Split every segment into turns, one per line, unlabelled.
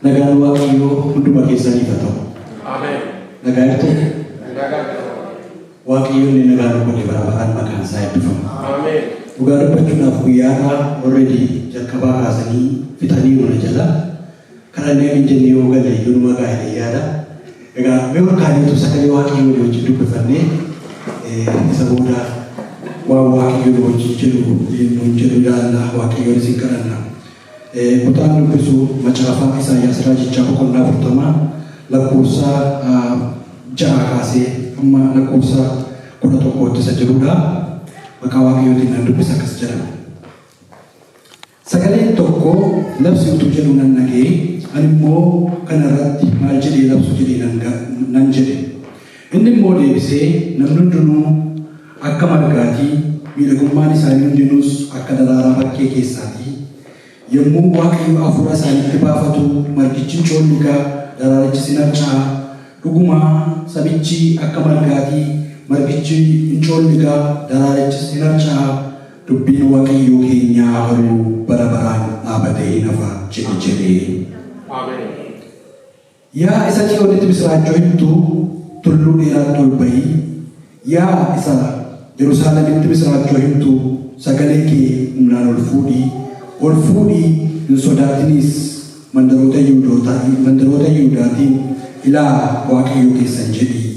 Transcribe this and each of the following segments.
Nagaan Waaqayyoo hunduma keessanii haa ta'u.
Ameen.
Nagaatti.
Nagaatti.
Waaqayyoon ni nagaan godhe bara baraan maqaan isaa eebbifamu.
Ameen.
Dhugaa dubbachuudhaaf guyyaadhaa already jalqabaa kaasanii fixanii mana jala karannee hin jennee yoo galle yoonuma gaa'ela yaada. Egaa mee olkaaniitu sagalee Waaqayyoo wajjin dubbifannee isa booda waan Waaqayyoo wajjin jedhu ilaalla Waaqayyoon isin kadhanna. Kutaan dubbisu macaafa Isaayyaas raajichaa boqonnaa 40 lakkoofsa 6 kaasee amma lakkoofsa 11 isa jirudha. Maqaa Waaqayyootiin nan dubbisa akkas jedhama. Sagaleen tokko labsi utuu jedhu nan dhaga'e, ani immoo kanarratti maal jedhee labsu jedhee nan jedhe. Inni immoo deebisee namni hundinuu akka margaatii miidhagummaan isaanii hundinuus akka daraaraa bakkee keessaatii. Yommuu Waaqayyo hafuura isaaniitti baafatu margichi coolligaa daraarichi sinarcaa dhuguma sabichi akka margaatii margichi coolligaa daraarichi sinarcaa dubbiin Waaqayyoo keenyaa garuu bara baraan dhaabatee hin hafa jedhee.
Ameen.
Yaa isa Xiyoonitti misiraachoo himtu tulluu dheeraatti ol bahii, yaa isa Yerusaalemitti misiraachoo himtu sagalee kee humnaan ol fuudhii hin sodaatinis mandaroota Yihuudaatiin ilaa Waaqayyo keessan jedhii.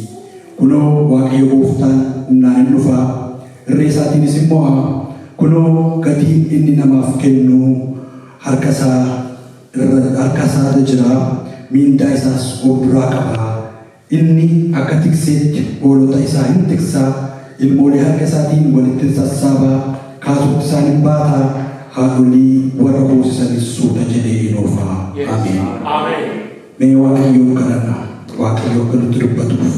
Kunoo Waaqayyo gooftaan humnaan hin dhufaa, irree isaatiinis immoo kunoo gatiin inni namaaf kennu harka isaa jira, miindaa isaas of duraa qaba. Inni akka tikseetti hoolota isaa hin tiksaa, ilmoolee harka isaatiin walitti sassaabaa, kaasutti isaan hin baataa, haadholii warra hoosisanis suuta jedhee hin oofaa. Ameen. Mee Waaqayyoon kadhanna. Waaqayyo akka nutti dubbatuuf,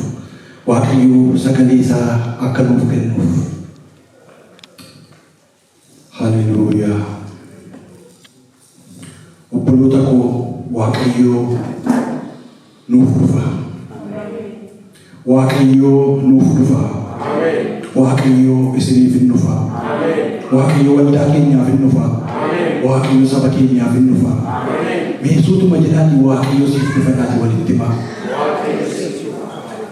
Waaqayyo sagalee isaa akka nuuf kennuuf. Haleluuyaa. Obboloota koo Waaqayyo nuuf dhufa. Waaqayyo nuuf dhufa. Waaqayyo isiniif hin dhufa. Waaqayyo waldaa keenyaaf hin dhufa. Waaqayyo saba keenyaaf hin dhufa. Meesutuma jedhaanii Waaqayyo siif dhufanaati walitti himaa.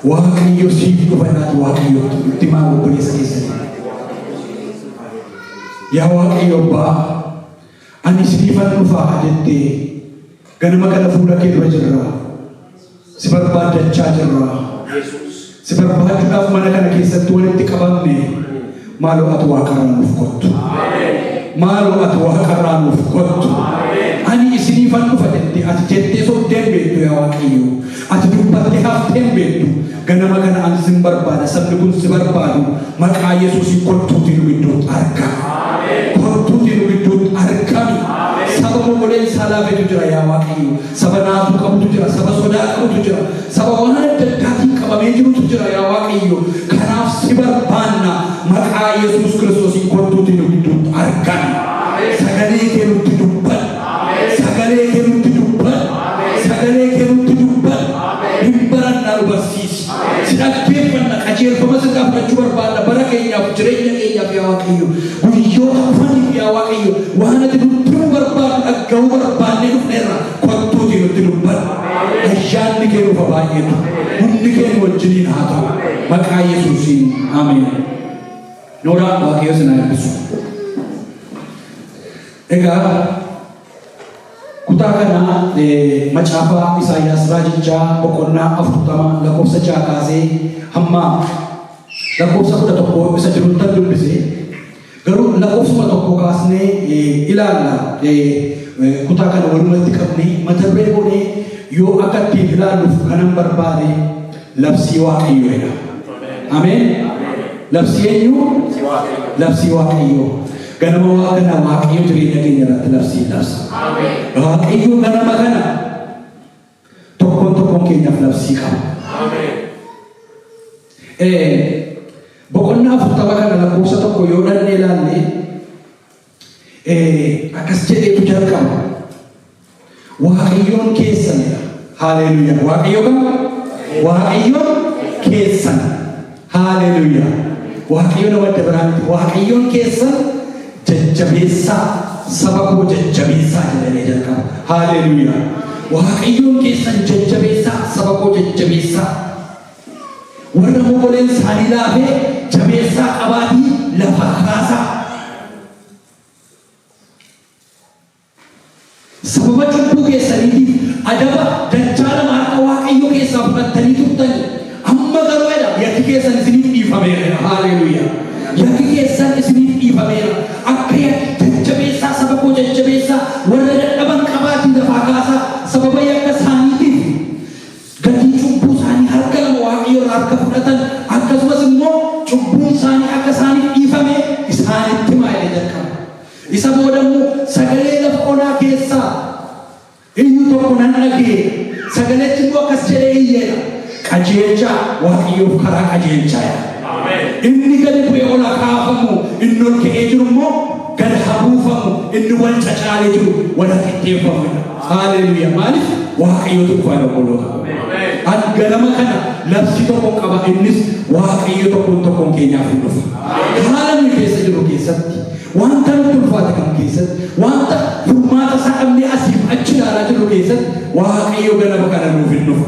Waaqayyo siif dhufanaati Waaqayyo walitti himaa obboleessa keessatti. Yaa Waaqayyo Abbaa, ani siifan dhufaa jettee ganama kana fuula kee dura jirra. Si barbaadachaa jirra. Si barbaachuudhaaf mana kana keessatti walitti qabamne. Maaloo ati Waaqarraa nuuf kottu. Maaloo ati Waaqarraa nuuf kottu. Ani isiniifan dhufa jettee ati jettee sobdeen beektu yaa Waaqayyo. Ati dubbattee hafteen beektu. Ganama kana ani sin barbaada, sabni kun si barbaadu. Maqaa Yesuusiin kottuutii nu gidduutti argami. Kottuutii nu gidduutti argami. Saba obboleessaa laafetu jira yaa Waaqayyo. Saba naafuu qabutu jira, saba sodaa qabutu jira, saba waan adda addaatiin qabamee jirutu jira yaa Waaqayyo. Kanaaf si barbaanna. Maqaa Yesuus Kiristoosiin kottuutii nu gidduutti argami. Sagalee kee nutti dubban. Sagalee kee nutti dubban. Sagalee kee nutti dubban. Hin barannaa nu barsiisi. Si dhaggeeffanna qajeelfama si gaafachuu barbaadna bara keenyaaf jireenya keenyaaf yaa Waaqayyo. Guyyoota dhufaniif yaa Waaqayyo waan ati nutti nu barbaadu dhaga'uu barbaannee dhufneerra kottuutii nutti dubban. Ayyaanni kee nuuf baay'eetu. Hundi kee nu wajjiniin haa ta'u. Maqaa Yesuusiin ameen. Nooraan Waaqayyo sinaa eebbisu. Egaa kutaa kana macaafa Isaayyaas raajichaa boqonnaa 40 lakkoofsa 6 kaasee hamma lakkoofsa 11 isa jirutti dubbise. Garuu lakkoofsuma tokko kaasnee ilaalla. Kutaa kana walumatti qabnee mata duree godhee yoo akka ittiin ilaalluuf kanan barbaade labsii Waaqayyoodha. Ameen. Labsii eenyu? Labsii Waaqayyo. Ganama kana Waaqayyo jireenya keenya irratti labsii labsa. Waaqayyo ganama kana tokkoon keenyaaf labsii qaba. Boqonnaa 40 kana lakkoofsa tokko yoo dhannee ilaalle akkas jedheetu jalqaba. Waaqayyoon keessanidha. Haleluuyaa. Waaqayyoon keessan. Haleluuyaa. Waaqayyo nama adda biraatti. Waaqayyoon keessan jajjabeessaa saba koo jajjabeessaa jedhanii jalqaba. Haleluuyaa. waaqayyoon keessan jajjabeessaa saba koo jajjabeessaa warra mogoleen isaanii laafee jabeessaa qabaatii lafaa kaasaa sababa cubbuu keessaniitiif adaba dachaa lama harka waaqayyoo keessaa fudhattanii turtanii amma garuu yakki keessan isiniif dhiifameera. Haleluuyaa. Yakki keessan isiniif dhiifameera. Akka jajjabeessaa saba koo jajjabeessaa warra dadhaban qabaatii lafaa kaasaa sababa yakka isaaniitiif gatii cubbuu isaanii harka lama waaqayyoo harka fudhatan akkasumas immoo cubbuun isaanii akka isaaniif dhiifame isaanitti maayile jalqaba. Isa booda immoo sagalee lafa onaa keessaa eenyu tokko nan dhagee sagaleetti immoo akkas jedhee iyyeedha. Qajeelcha waaqayyoof karaa qajeelchaa. Inni gadi bu'ee ol kaafamu inni ol ka'ee jiru immoo gad habuufamu inni wal cacaalee jiru wal qixxeeffamudha. Haleluuyaa. Maaliif waaqayyootu dhufaadha obboloota. Ganama kana labsi tokko qaba innis waaqayyo tokkoon keenyaaf hin dhufa. Haala inni keessa jiru keessatti wanta nuti ulfaata kan keessatti wanta furmaata isaa qabnee asiif achi ilaalaa jiru keessatti waaqayyo ganama kana nuuf hin dhufa.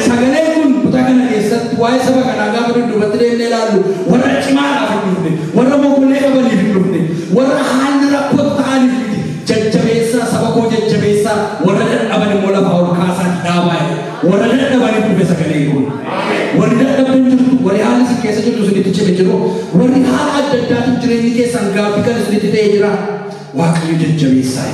Sagaleen kun kutaa kana keessatti waa'ee saba kanaa gaafa dudduubatti deemnee ilaallu warra cimaadhaaf hin dhufne warra mogollee qabaniif hin dhufne warra haalli rakkoo ta'aniif miti jajjabeessaa saba koo jajjabeessaa warra dadhaban immoo lafaa ol kaasaa dhaabaa warra dadhabaniif dhufe sagaleen kun warri dadhabdan jirtu warri haalli isin keessa jirtu isinitti cime jiru warri haala adda addaatiin jireenyi keessan gaaffii kan isinitti ta'ee jira waaqayyo jajjabeessaa.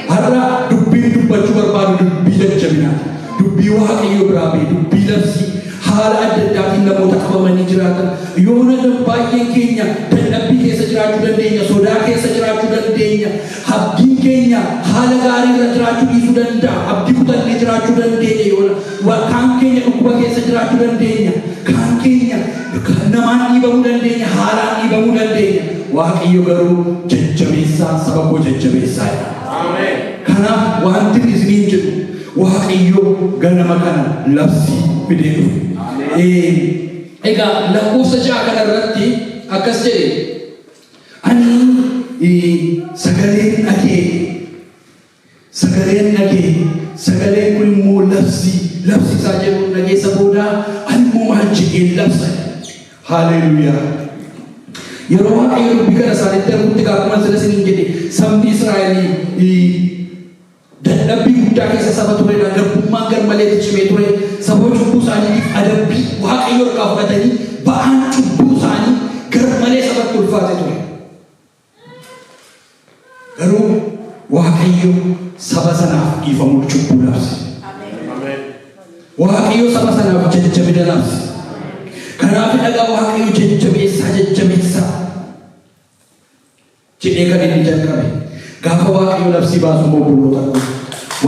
Har'a dubbiin dubbachuu barbaadu dubbii jajjabinaati. Dubbii waaqayyo biraa bee dubbii labsii haala adda addaatiin namoota qabamanii jiraatan yoo nama baay'een keenya dadhabbii keessa jiraachuu dandeenya sodaa keessa jiraachuu dandeenya abdiin keenya haala gaarii irra jiraachuu dhiisuu danda'a abdii kutannee jiraachuu dandeenya yoo kaan keenya dhukkuba keessa jiraachuu dandeenya kaan keenya namaan dhiibamuu dandeenya haalaan dhiibamuu dandeenya waaqayyo garuu jajjabeessaa saba koo jajjabeessaa. Kanaaf wanti isiniin jedhu waaqayyo ganama kana labsii fidee dhufe. Egaa lakkoofsa 6 kana irratti akkas jedhe ani sagaleen kun immoo labsii isaa jedhu dhageessa booda ani immoo maal jedheen labsa. Haleluuyaa. Yeroo waaqayyo dubbii kana isaanitti argutti akkuma sila isiniin jedhe sabni Israa'elii dadhabbii guddaa keessa saba turedha. Garbummaan garmalee cimee ture. Saboota cubbuu isaaniitiif adabbii waaqayyo harkaa fudhatanii ba'aan cubbuu isaanii garmalee sabatti ulfaate ture. Garuu waaqayyo saba sanaaf dhiifamuu cubbuu labse. Waaqayyo saba sanaaf jajjabina labse. Kanaaf dhagaa waaqayyo jajjabeessaa jedhee kan inni jalqabe. Gaafa waaqayyo labsii baasu immoo obboloota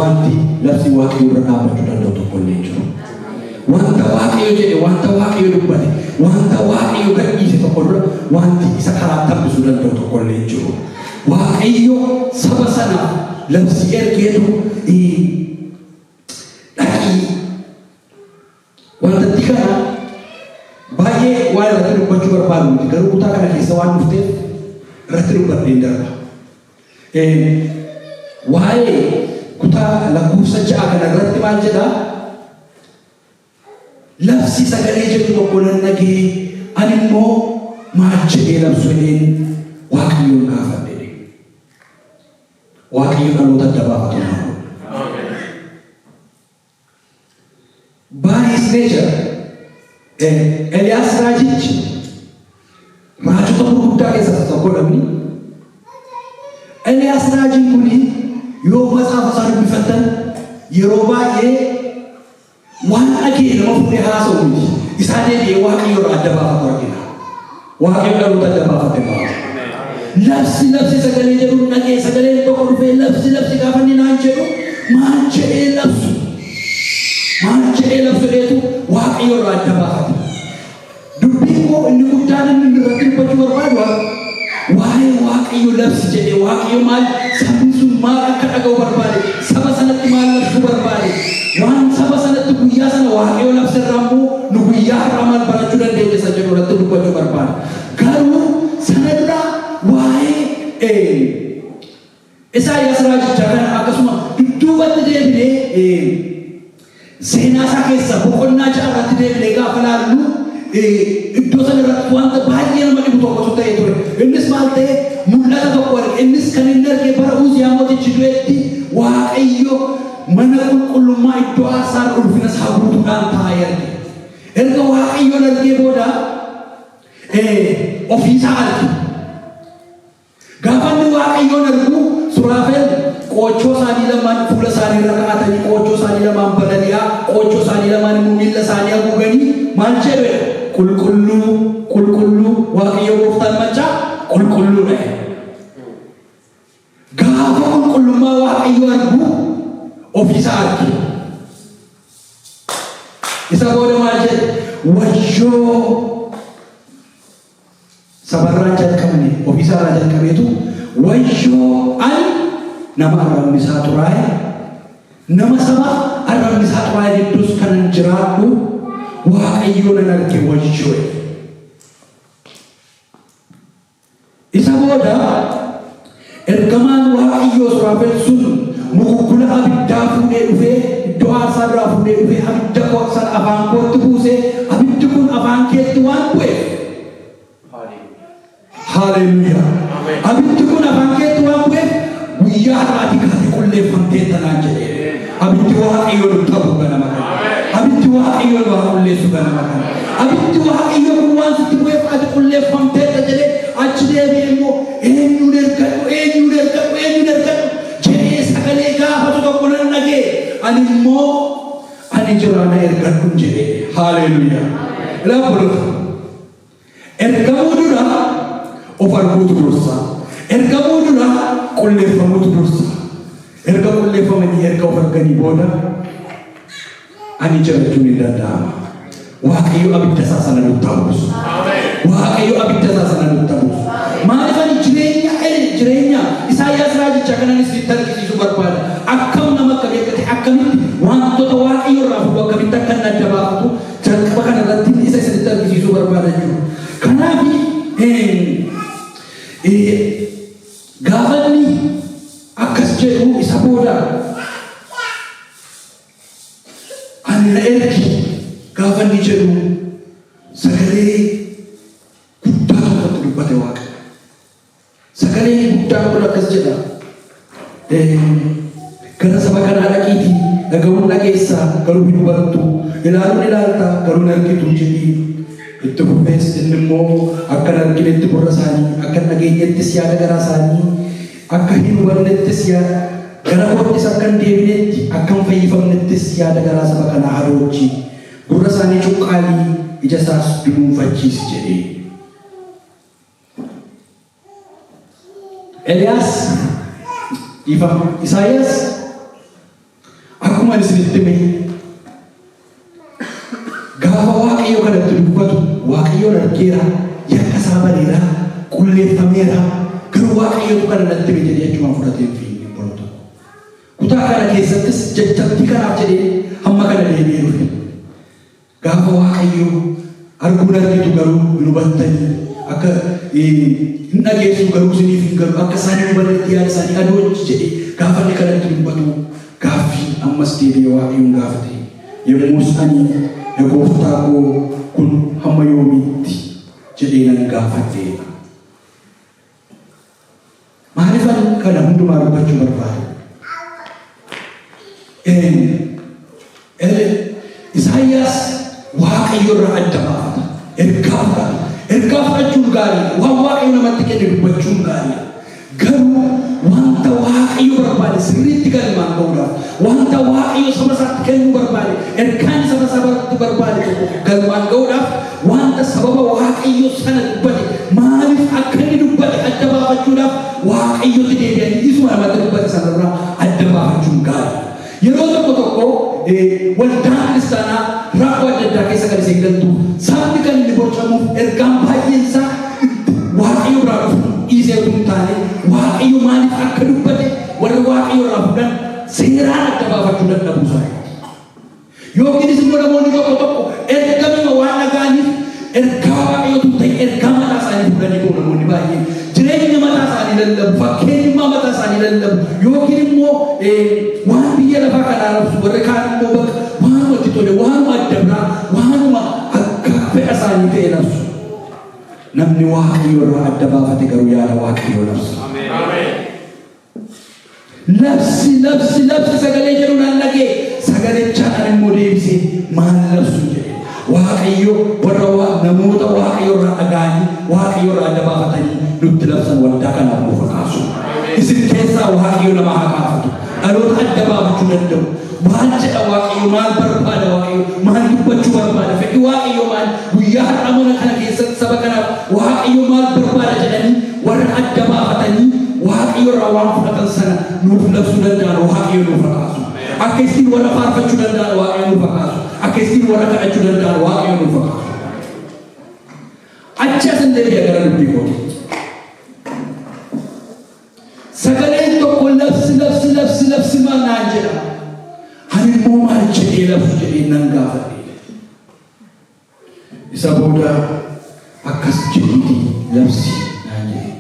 wanti labsii waaqayyo irra dhaabbachuu danda'u tokko illee jiru. Wanta waaqayyo jedhe, wanta waaqayyo dubbate, wanta waaqayyo gadhiise tokko dura wanti isa karaa tabbisuu danda'u tokko illee jiru. Waaqayyo saba sanaaf labsii ergeetu dhaqii wantatti kana baay'ee waan irratti dubbachuu barbaadu garuu kutaa kana keessa waan dhufteef irratti dubbadhee darba. Waa'ee kutaa lakkoofsa 6 kana irratti maal jedha? Labsi sagalee jedhu tokko nan dhagee ani immoo maal jedhee labsu jedheen waaqayyoon gaafadhe. Waaqayyo dhaloota adda baafatu. By his nature, Eliyaas raajichi raajota gurguddaa keessaa tokko dhabni. Eliyaas raajiin kuni yoo matsaafa isaa dubbifattan yeroo baay'ee waan dhagee nama fuudhee haasa'u miti. Isaa deebi'ee waaqayyo irraa adda baafatu argina. Waaqayyo dhaloota adda baafate baafata. Labsi sagalee jedhu dhagee sagaleen tokko dhufee labsi gaafa inni naan jedhu maal jedhee labsu dheetu waaqayyo irraa adda baafate. Dubbiin koo inni guddaan inni irratti dubbachuu barbaadu waa'ee waaqayyo labsi jedhee waaqayyo maal sabni sun maal akka dhaga'u barbaade saba sanatti maal labsuu barbaade waan saba sanatti guyyaa sana waaqayyo labse irraa immoo nu guyyaa har'aa maal barachuu dandeenya isa jedhu irratti dubbachuu barbaade. Garuu sana dura waa'ee Isaayaas raajicha kana akkasuma dudduubatti deebinee seenaa isaa keessa boqonnaa jaarratti deemnee gaafa laallu iddoo sana irratti wanta baay'ee nama dhibu tokkotu ta'ee ture. Innis maal ta'e mul'ata tokko arge. Innis kan inni arge bara Uziyaa mootichi du'etti Waaqayyo mana qulqullummaa iddoo aarsaa ulfina isaa guutuudhaan taa'ee arge. Erga Waaqayyoon argee booda ofiisaa arge. Gaafa inni Waaqayyoon argu Suraafeel qoochoo isaanii lamaan fuula isaanii irra kaa'atanii qoochoo isaanii lamaan balali'aa qoochoo isaanii lamaan immoo miilla isaanii haguuganii maal jedhe qulqulluu qulqulluu Waaqayyo gooftaan machaa qulqulluudha. Gaafa qulqullummaa Waaqayyo argu ofiisaa arge. Isa booda maal jedhe wayyoo sabarraa jalqabne ofiisaa irraa jalqabeetu wayyoo ani nama arrabni isaa xuraa'e nama saba arrabni isaa xuraa'e gidduus kanan jiraadhu Waaqayyoon nan arge wayyoo. Isa booda ergamaan Waaqayyoo Suraafeel sun mukukkula abiddaa fuudhee dhufee iddoo aarsaa irraa fuudhee dhufee abidda san afaan kootti buusee abiddi kun afaan keetti waan bu'eef Haleluuyaa. Abiddi kun afaan keetti waan bu'eef guyyaa har'aati kaatee qulleeffamtee tanaan jedhee abiddi Waaqayyoon qabu ganama kana. Abiddi Waaqayyoon waa qulleessu ganama kana. Abiddi Waaqayyoon kun waan sitti bu'eef ati qulleeffamtee jedhee achi deebi'ee immoo eenyuun ergadhu jedhee sagalee gaafatu tokko nan dhagee ani immoo ani jiraana ergadhu jedhee. Haleluuyaa. Laaboloota ergamuu dura of arguutu dursa. Ergamuu dura qulleeffamuutu dursa. Erga qulleeffamanii erga of arganii booda ani jiraachuu ni danda'ama. Waaqayyo abidda isaa sana nutti habuusu. Waaqayyo abidda isaa sana nutti habuusu. Maaliif ani jireenya Isaayyaas raajicha kananis sitti argisiisu barbaada. Akkam nama akka beekate akkamitti wantoota Waaqayyo irraa fuudhu akkamitti akka inni adda baafatu jalqaba kanarratti isa isinitti argisiisuu barbaada jechuudha. Kanaaf gaafa inni akkas jedhu isa booda ani na ergi gaafa inni jedhu sagalee guddaa tokkotti dubbate Waaqa. Sagalee guddaa kun akkas jedha gara saba kanaa dhaqiitii dhaga'uun dhageessaa garuu hin hubattu ilaaluun ilaalta garuu hin argitu jedhii itti fufees inni immoo akka hin arginetti gurra isaanii akka hin dhageenyettis yaada garaa isaanii akka hin hubannettis yaada gara koottis akka hin deebinetti akka hin fayyifamnettis yaada garaa saba kanaa haroojji gurra isaanii cuqqaalii ija isaas dunuunfachiisi jedhee. Isaayyaas akkuma isinitti hime gaafa Waaqayyo kanatti dubbatu Waaqayyoon argeera yakka isaa bareera qulleeffameera garuu Waaqayyotu kana natti hime jedhee achumaan fudhatee fi boloota. Kutaa kana keessattis jajjabbii kanaaf jedhee hamma kana deebi'ee dhufe. Gaafa Waaqayyo arguun argitu garuu hin hubattanii akka hin dhageessu garuu isiniif hin galu akka isaanii hubannetti yaada isaanii adoolchi jedhee gaafa inni kanatti dubbatu gaaffii ammas deebi'ee Waaqayyoon gaafate. Yommus ani gooftaa koo kun hamma yoomiitti jedhee nan gaafadhe. Maaliif ani kana hundumaa dubbachuu barbaade? Isaayyaas Waaqayyo irraa adda baafata. Ergaa fudhachuun gaariidha. Waan Waaqayyo namatti kenne dubbachuun gaariidha. Garuu wanta Waaqayyo barbaade sirriitti galmaan ga'uudhaaf wanta Waaqayyo saba isaatti kennuu barbaade ergaan saba isaatti barbaade tokko galmaan ga'uudhaaf wanta sababa Waaqayyo sana dubbate maaliif akka inni dubbate adda baafachuudhaaf Waaqayyotti deebi'anii isuma namatti dubbate sanarraa adda baafachuun gaariidha. Yeroo tokko waldaan kiristaanaa rakkoo adda addaa keessa kan isheen galtu sabni kan inni bocamuuf ergaan baay'een isaa Waaqayyo irraa dhufu dhiisee kun taane Waaqayyo maaliif akka dubbate warri Waaqayyo irraa fuudhan seeraan adda baafachuu dadhabuu isaanii. Yookiinis immoo namoonni tokko ergamima waan dhaga'aniif ergaa Waaqayyootu ta'e ergaa mataa isaanii fuudhanii koo namoonni baay'een jireenya mataa isaanii lallabu fakkeenyummaa mataa isaanii lallabu yookiin immoo waan biyya lafaa kana arabsu warra kaan immoo bakka waanuma itti tole waanuma addabraa waanuma akka fedha isaanii ta'e labsu. Namni Waaqayyo irraa adda baafate garuu yaada Waaqayyoo labsa. Labsi sagalee jedhuudhaan dhagee sagalechaadhaan immoo deebisee maal labsu jedhe Waaqayyo warra namoota Waaqayyo irraa dhaga'anii Waaqayyo irraa adda baafatanii nutti labsan waldaa kanaaf nuuf kaasu. Isin keessaa Waaqayyo nama haa kaafatu. Dhaloota adda baafachuu danda'u. Maal jedha Waaqayyo, maal barbaada Waaqayyo, maal dubbachuu barbaada, fedhi Waaqayyo maal, guyyaa har'a mana kana keessatti saba kanaaf Waaqayyo maal barbaada jedhanii warra adda baafatanii Waaqayyo irraa waan fudhatan sana nuuf labsuu danda'an Waaqayyo nuuf kaasu. Akka ittiin warra faarfachuu danda'an Waaqayyo nuuf kaasu. Akka ittiin warra kadhachuu danda'an Waaqayyo nuuf kaasu. Achi asin deebi'a gara dubbii kooti. Sagaleen tokko labsi maal naan jedha. Ani immoo maal jedhee labsu jedhee nan gaafadhe. Isa booda akkas jedhiiti labsi naan jedhe.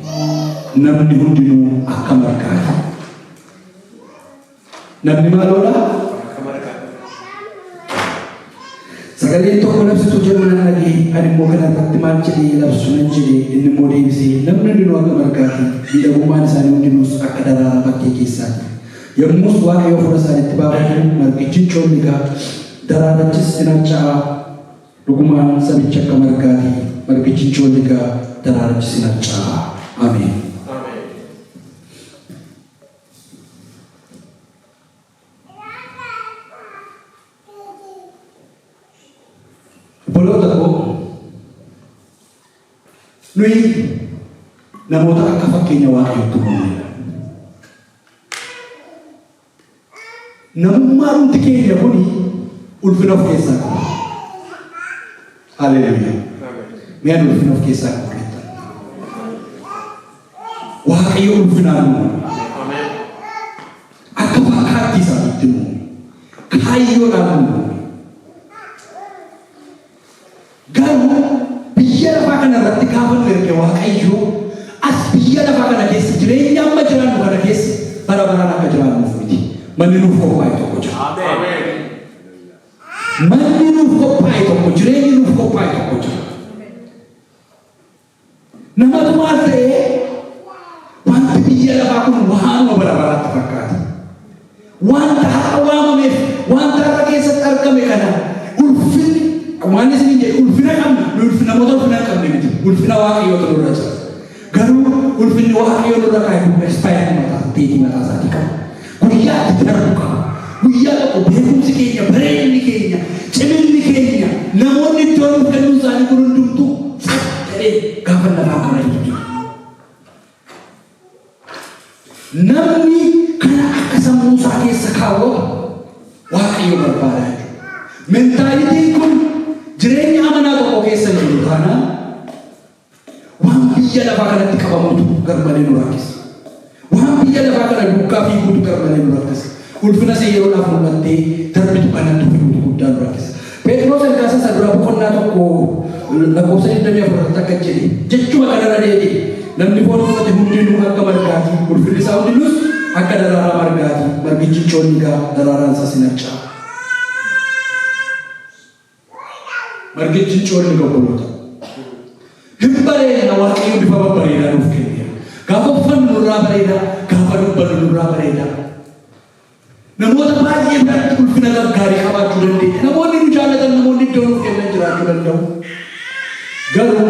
Namni hundinuu akka margaati. Namni maaloodha?
Akka margaati.
Sagaleen tokko labsitu jedhu nan dhagee ani immoo kanarratti maal jedhee labsu nan jedhee inni immoo deebisee namni hundinuu akka margaati. Miidhagummaan isaanii hundinuus akka daraaraa bakkee keessaati. Yommus Waaqayyo fuula isaaniitti baafatan margichi coolligaa daraarachis cinachaa dhugumaan sabicha akka margaati. Margichi coolligaa daraarachis cinachaa. Ameen. Obboloota koo nuyi namoota akka fakkeenya Waaqayyootti uumamnedha. Namummaa hundi keenya kuni ulfina of keessaa qaba. Haleluuyaa. Miyaan ulfina of keessaa qaba. Waaqayyo ulfinaan uume. Akka fakkaattii isaaniitti uume. Kaayyoodhaan uume. Garuu biyya lafaa kana irratti gaafa nu erge Waaqayyo as biyya lafaa kana keessa jireenya amma jiraannu kana keessa bara baraan akka jiraannuuf miti. Manni nuuf qophaa'e tokko jira. Manni nuuf qophaa'e tokko, jireenyi nuuf qophaa'e tokko jira. Namatu maal ta'ee wanti biyya lafaa kun waanuma bara baraatti fakkaata. Wanta har'a waamameef wanta har'a keessatti argame kana ulfinni waan isin jedhe ulfina qabna. Nu ulfina namoota ulfina hin qabne miti. Ulfina Waaqayyootu nurra jira. Garuu ulfinni Waaqayyoo nurra kaa'e kun expire mataa isaatii qaba. Guyyaa itti darbu qaba. Guyyaa tokko beekumsi keenya, bareedinni keenya, ciminni keenya, namoonni iddoo nuuf kennuu isaanii kun hundumtuu jedhee gaafa lafaa kana jechuudha. Namni kana akka sammuu isaa keessa kaawwatu Waaqayyo barbaada jechuudha. Mentaalitiin kun jireenya amanaa tokko keessa jiru taanaan waan biyya lafaa kanatti qabamutu garmalee nu rakkisa. Waan biyya lafaa kana duukaa fiiguutu garmalee nu rakkisa. Ulfina isa yeroodhaaf mul'attee darbitu kanatti fiiguutu guddaa nu rakkisa. Phexros ergaa isa dura boqonnaa tokko lakkoofsa 24 akka jedhe jechuma kanarra deebi'e namni foon uffate hundinuu akka margaati. Ulfinni isaa hundinuus akka daraaraa margaati. Margichi coolligaa daraaraan isaa sinaccaa. Margichi coolligaa obboloota. Hin bareedna Waaqayyo bifa babbareedaa nuuf kenneera. Gaafa uffannu nurraa bareeda, gaafa dubbannu nurraa bareeda. Namoota baay'ee biratti ulfina gaarii qabaachuu dandeenya. Namoonni nu jaallatan, namoonni iddoo nuuf kennan jiraachuu danda'u. Garuu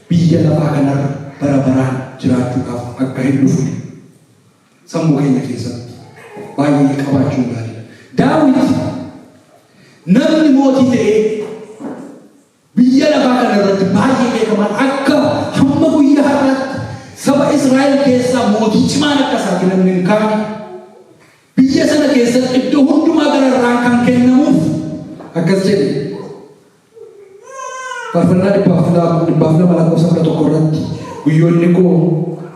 biyya lafaa kanarra bara baraan jiraachuudhaaf akka hin dhufne sammuu keenya keessatti baay'ee qabaachuu gaariidha. Daawit namni mootii ta'ee biyya lafaa kanarratti baay'ee beekamaan akka hamma guyyaa har'aatti saba Israa'el keessaa mootii cimaan akka isaati namni hin kaane. Biyya sana keessatti iddoo hundumaa gararraan kan kennamuuf akkas jedhe. Faarfannaa 112 irratti guyyoonni koo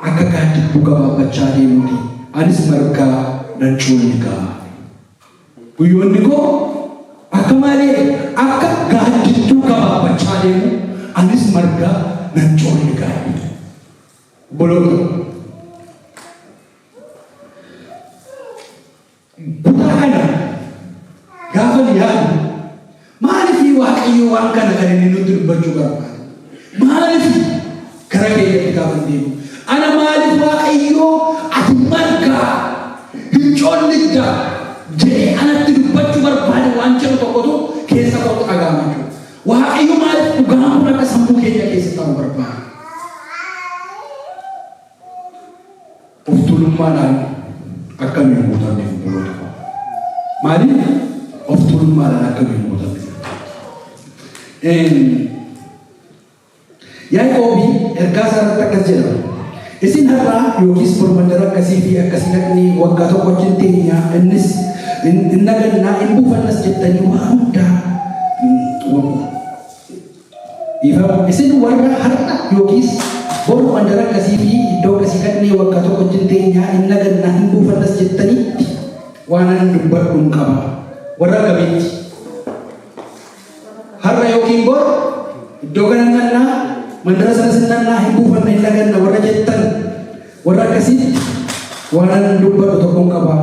akka gaaddidduu gabaabbachaa deemuuti. Anis margaa nan coolligaa. Guyyoonni koo akka malee akka gaaddidduu gabaabbachaa deemu anis margaa nan coolligaa. Obboloota. Kutaa kana Gaafa yaadu maaliif waaqayyo waan kana kan inni nutti dubbachuu barbaada? Maaliif gara keenyatti gaafa deemu? Ana maaliif waaqayyo ati margaa hin coollidda jedhee anatti dubbachuu barbaade waan jedhu tokkotu keessa kootti dhaga'ama jechuudha. Waaqayyo maaliif dhugaan kun akka sammuu keenya keessa ta'uu barbaada? Of tuulummaadhaan akkamiin guutamneef buloota qaba. Maaliif of tuulummaadhaan akkamiin guutamneef? Yaaqoobii ergaa isaarratti akkas jedha. Isin har'aa yookiis mormandara akkasii fi akkasii dhaqnee waggaa tokko wajjin teenya innis hin nagannaa hin buufannas jettanii waan hundaa isin warra har'a yookiis mormandara akkasii fi iddoo akkasii dhaqnee waggaa tokko wajjin teenya hin nagannaa hin buufannas jettaniitti waan ani dubbadhu hin qaba. Warra gabiitti har'a yookiin bor iddoo kana nannaa mandara sana sinannaa hin buufanna hin naganna warra jettan warra akkasitti waan ani dubbadhu tokko hin qaba.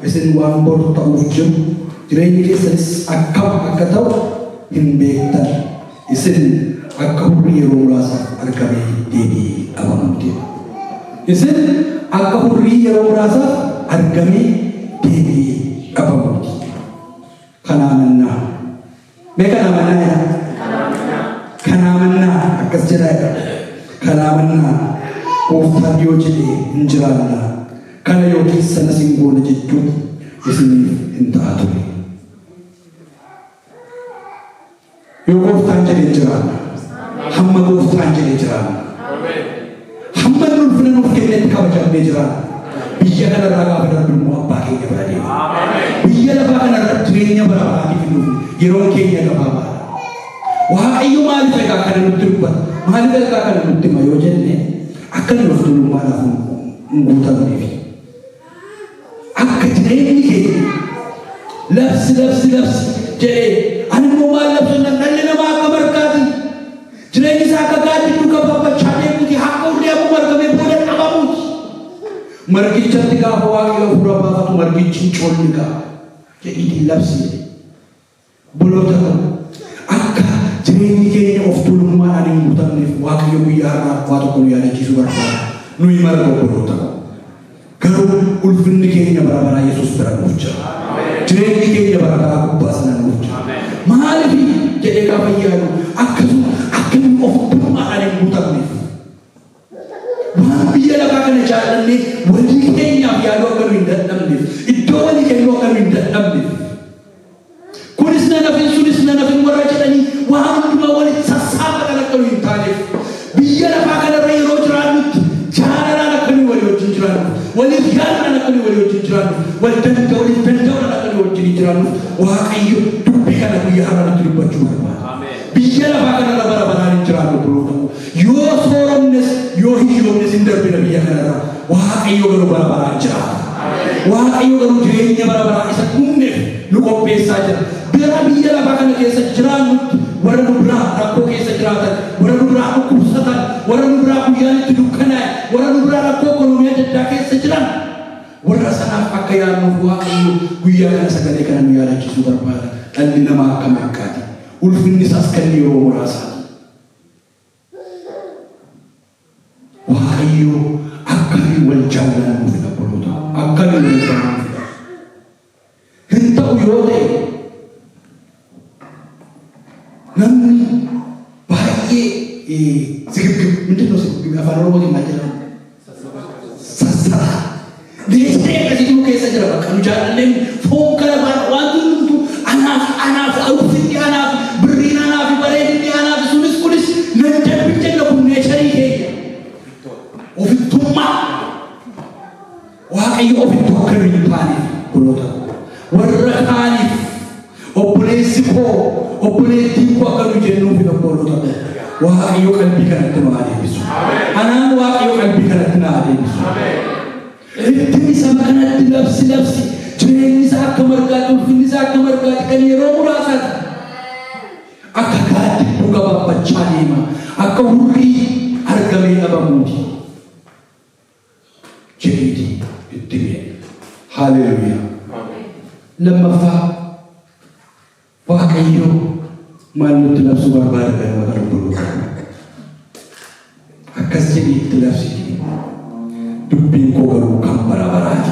Isin waan bor ta'uuf jiru jireenyi keessanis akkam akka ta'u hin beektan. Isin akka hurrii yeroo muraasaaf argamee deebii dhabamuuti. Isin akka hurrii yeroo muraasaaf argamee deebii dhabamuuti. Kanaamannaa mee kanaamannaa kanaamannaa akkas jedhaa kanaamannaa gooftaan yoo jedhee hin jiraanna kana yookiin sanas hin goone jechuun isiniif hin ta'a ture. Yoo gooftaan jedhee jiraanna hamma gooftaan jedhee jiraanna hamma ulfina nuuf kennetti kabajamnee jiraanna biyya kanarraa gaafa darbu immoo abbaa keenya bira deema. Biyya lafaa kanarra jireenya bara baraatiif hin dhufne yeroon keenya gabaabaadha. Waaqayyo maaliif egaa kana nutti dubbata? Maaliif egaa kana nutti hima yoo jenne akka nu of tuulummaadhaaf hin guutamneef. Akka jireenyi keenya labsi jedhee ani immoo maal labsanna dhalli namaa akka margaati jireenyi isaa akka gaaddidduu gabaabachaa deemuuti akka hurrii akkuma argamee booda dhabamuuti. Margichatti gaafa waaqayyo fuula baafatu margichi hin coolligaa jedhiitii labsi buloota akka jireenyi keenya of tuulummaadhaan hin guutamneef waaqayyo guyyaa har'aa waa tokko nu yaadachiisuu barbaada. Nuyi mara obboloota garuu ulfinni keenya bara baraa Yesuus bira nuuf jira. Jireenyi keenya bara baraa gubbaa sana nuuf jira. Maaliif jedhee gaafa yaadu akkasuma akkamiin of tuulummaadhaan hin guutamneef waan biyya lafaa kana jaallannee walii keenyaaf yaaduu akka nu hin dadhabneef iddoo walii kennuu akka nu hin dadhabneef kunis na nafin sunis na nafin warra jedhanii waan hundumaa walitti sassaabatan akka nu hin taaneef biyya lafaa kanarra yeroo jiraannutti jaalalaan akka nu walii wajjin jiraannu waliif yaadan akka nu walii wajjin jiraannu waliif danda'uudhaan akka nu wajjin jiraannu waaqayyo dubbii kana guyyaa har'a nutti dubbachuu barbaada. Biyya lafaa kanarra bara baraan hin jiraannu buloota yoo sooromnes yoo hiyyoomnes hin darbina biyya kanarra waaqayyo garuu bara baraan jiraata. Waaqayyo garuu jireenya bara baraa isa dhumneef nu qopheessaa jira. Bira biyya lafaa kana keessa jiraannutti warra nu biraa rakkoo keessa jiraatan warra nu biraa dhukkubsatan warra nu biraa guyyaan itti dukkanaa'e warra nu biraa rakkoo ekonomii adda addaa keessa jiran warra sanaaf akka yaadnuuf waaqayyo guyyaa kana sagalee kana nu yaadachiisuu barbaada. Dhalli namaa akka margaati ulfinni isaas kan yeroo muraasaati. Waaqayyo akkamiin wal jaallanuuf obboloota akkamiin wal jaallanuuf hin ta'u yoo ta'e namni baay'ee sigirgir ምንድን ነው sigirgir afaan oromootiin maal jedhamu sassara deessee akkasiitu keessa jira bakka nu jaallalleen foon kana waan hundumtu anaaf ulfinni anaaf birriin anaaf bareedinni anaaf sunis kunis nan dabbi jenna kun neecharii keenya ofittummaa waaqayyo ofittuu akka nu hin taaneef buloota warra kaaniif obboleessi koo obboleettiin koo akka nu jennuuf obboloota waaqayyo qalbii kanatti nu adeemsisu. Anaan waaqayyo qalbii kanatti nu adeemsisu. Ittiin isa kanatti labsi jireenyi isaa akka margaatti ulfinni isaa akka margaatti kan yeroo muraasaati. Akka gaaddidduu gabaabbachaa deema akka hurrii argamee dhabamuuti. jedhiiti itti beeka. Haleluuyaa. Lammaffaa waaqayyo maal nutti labsu barbaada gara barbaadu akkas jedhee itti labsiti dubbiin koo garuu kan bara baraati.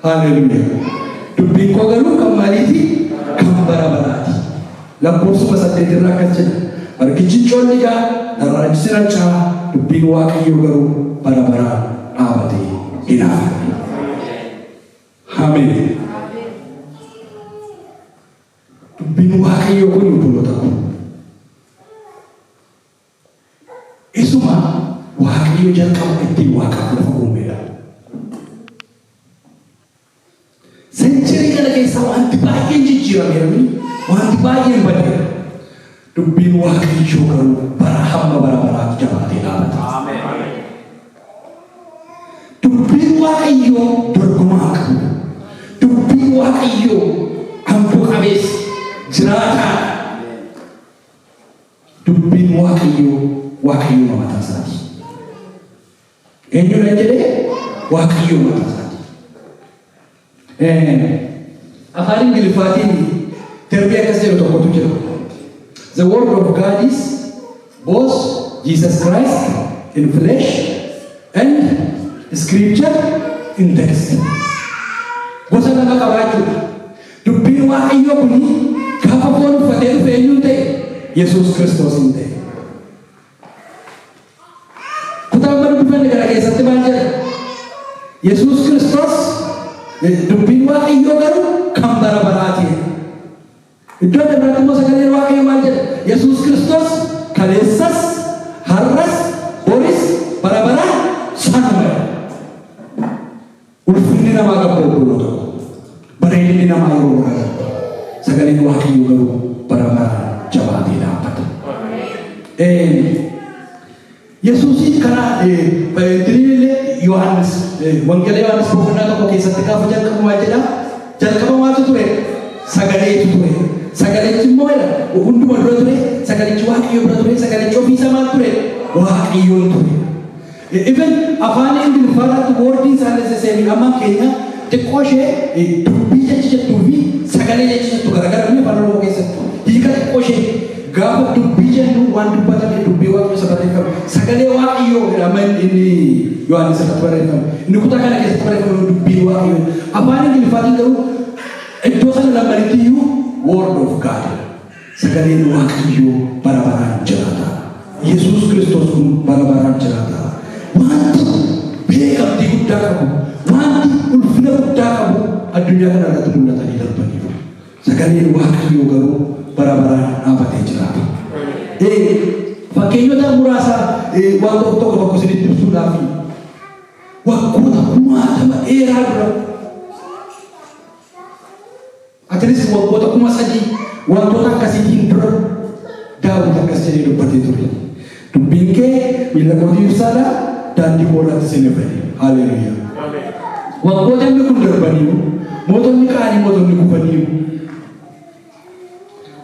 Haleluuyaa. Dubbiin koo garuu kan maaliiti? Kan bara baraati. Lakkoofsuma 8 irraa akkas jedha margichi coolligaa daraachi sirachaa dubbiin waaqayyo garuu bara baraan dhaabatee hinaafame. Ameen. Dubbiin waaqayyo kun obboloota ko isuma waaqayyo jalqaba ittiin waaqaaf lafa uumedha. Sencherii kana keessa wanti baay'een jijjiirameera, wanti baay'een badeera. Dubbiin waaqayyo garuu bara hamma bara baraatti jabaatee dhaabata. Dubbiin waaqayyo dorgomaa qabu. Dubbiin waaqayyo aangoo qabeessa jiraataa. Dubbiin waaqayyo mataa isaati. Eenyudha jedhee waaqayyo mataa isaati. Afaan Ingiliffaatiin termii akkas jedhu tokkotu jira. The word of God is both Jesus Christ in flesh and Scripture in text. Gosa lama qabaachuudha. Dubbiin waaqayyo kuni gaafa foon uffatee dhufe eenyuun ta'e? Yesuus Kiristoos hin ta'e. Kutaan dubbifanne gara keessatti maal jedha? Yesuus Kiristoos dubbiin waaqayyo garuu kan bara baraati. Iddoo biraatti immoo sagaleen waaqayyo maal jedha? Yesuus Kiristoos kaleessas har'as boris bara baraan sanuma. Ulfinni namaa qabu obboloota ko. Bareedinni namaa yeroo gara sagaleen waaqayyo garuu bara baraan jabaatee dhaabbata. Yesuusiin kana diriirillee Yohaannis wangeela Yohaannis boqonnaa tokko keessatti gaafa jalqabu maal jedha? Jalqaba maaltu ture? Sagaleetu ture. Sagalichi immoo hunduma dura ture. Sagalichi waaqayyo bira ture. Sagalichi ofiisaa maal ture? Waaqayyoon ture. Even afaan Ingiliffaatti woordiin isaanii sasseemi amma keenya xiqqoo ishee dubbii jechattuu fi sagalee jechattu garagara biyya afaan Oromoo keessatti hiika xiqqoo ishee gaafa dubbii jennu waan dubbatame dubbii waaqayyo isa barreeffame sagalee waaqayyoo jedhama inni Yohaannis irratti barreeffame inni kutaa kana keessatti barreeffame dubbii waaqayyo afaan Ingiliffaatiin garuu iddoo sana lamanitti iyyuu word of God sagaleen waaqayyoo bara baraan jiraata. Yesuus Kiristoos kun bara baraan jiraata. Wanti beekamtii guddaa qabu, wanti ulfina guddaa qabu addunyaa kana irratti mul'atanii darbaniiru. Sagaleen waaqayyoo garuu bara baraan dhaabatee jiraata. Fakkeenyota muraasa waan tokko isinitti ibsuudhaaf waggoota kumaatama dheeraa dura atilis waggoota 3,000 wantoota akkasiitiin dura Daawit akkas jedhee dubbatee ture. Dubbiin kee miila kootii ibsaadha daandii koodhaatti isin fedhe. Haleluuyaa. Waggoota inni kun darbaniiru mootonni ka'anii mootonni kufaniiru.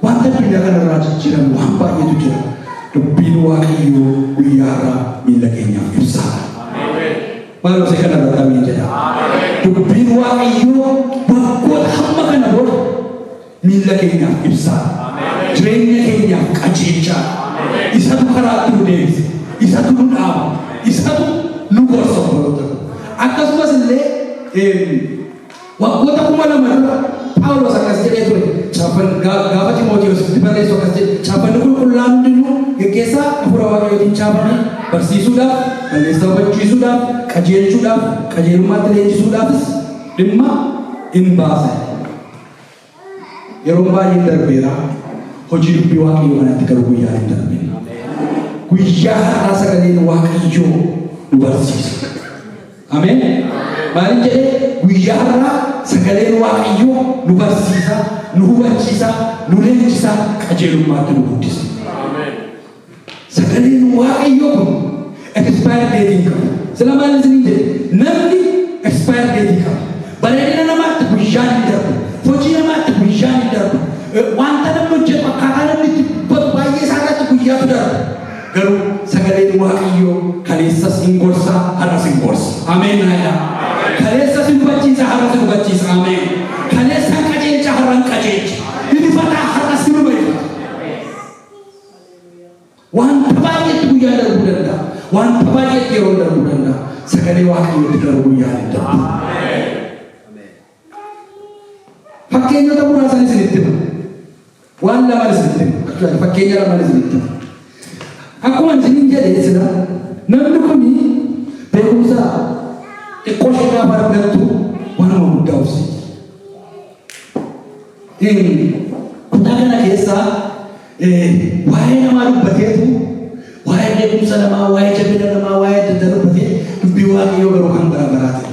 Wanta addunyaa kanarraa jijjiiramu waan baay'eetu jira. Dubbiin waaqayyoo guyyaa irraa miila keenyaaf ibsaadha. Maaloo isa kanarratti ameen jedha. Dubbiin waaqayyoo waggoota hamma kana booda miila keenyaaf ibsaadha. Jireenya keenyaaf qajeelchaadha. Isatu karaatti nu deebisa. Isatu nu dhaaba. Isatu nu gorsa obboloota. Akkasumas illee waggoota 2,000 dura Phaawulos akkas jedhee ture. Gaafa Timootewositti barreessu akkas jedhe. Caaffanni qulqullaan hundinuu gaggeessaa hafuura waaqayyootiin caafame barsiisuudhaaf, balleessaa hubachiisuudhaaf, qajeelchuudhaaf, qajeelummaatti leenjisuudhaafis dhimma hin baasa. Yeroo baay'ee darbeera. Hojii dubbii waaqayyoo kanatti garuu guyyaa hin darbine. Guyyaa har'aa sagaleen waaqayyoo nu barsiisa. Ameen. Maaliin jedhee guyyaa har'aa sagaleen waaqayyoo nu barsiisa, nu hubachiisa, nu leenjisa, qajeelummaatti nu guddisa. Sagaleen waaqayyoo kun expire date qaba. Sila maaliin isin jedhe namni expire date qaba. Bareedina namaatti guyyaan hin darbu. Hojii namaatti guyyaan hin darbu. Wanta namni hojjetu akkaataa namni itti baay'ee isaarratti guyyaatu darba. Garuu sagaleen waaqayyoo kaleessas hin gorsa, har'as hin gorsa. Ameen naadha. Kaleessas hin hubachiisa, har'as hin hubachiisa. Ameen. Kaleessaan qajeelcha, har'aan qajeelcha. Hin ifataa waan baay'ee yeroo darbuu danda'a. Sagalee waaqayyootti garuu yaadda. Fakkeenyota muraasa isinitti hima. Waan lama isinitti hima. Fakkeenya lama isinitti hima. Akkuma isiniin jedhee sila namni kun beekumsa xiqqoo ishee gaafa argattu waanuma guddaa obsi. Kutaa kana keessaa waa'ee namaa dubbateetu waa'ee beekumsa namaa, waa'ee jabina namaa, waa'ee adda dubbatee dubbii waaqayyoo garuu kan garaagaraati.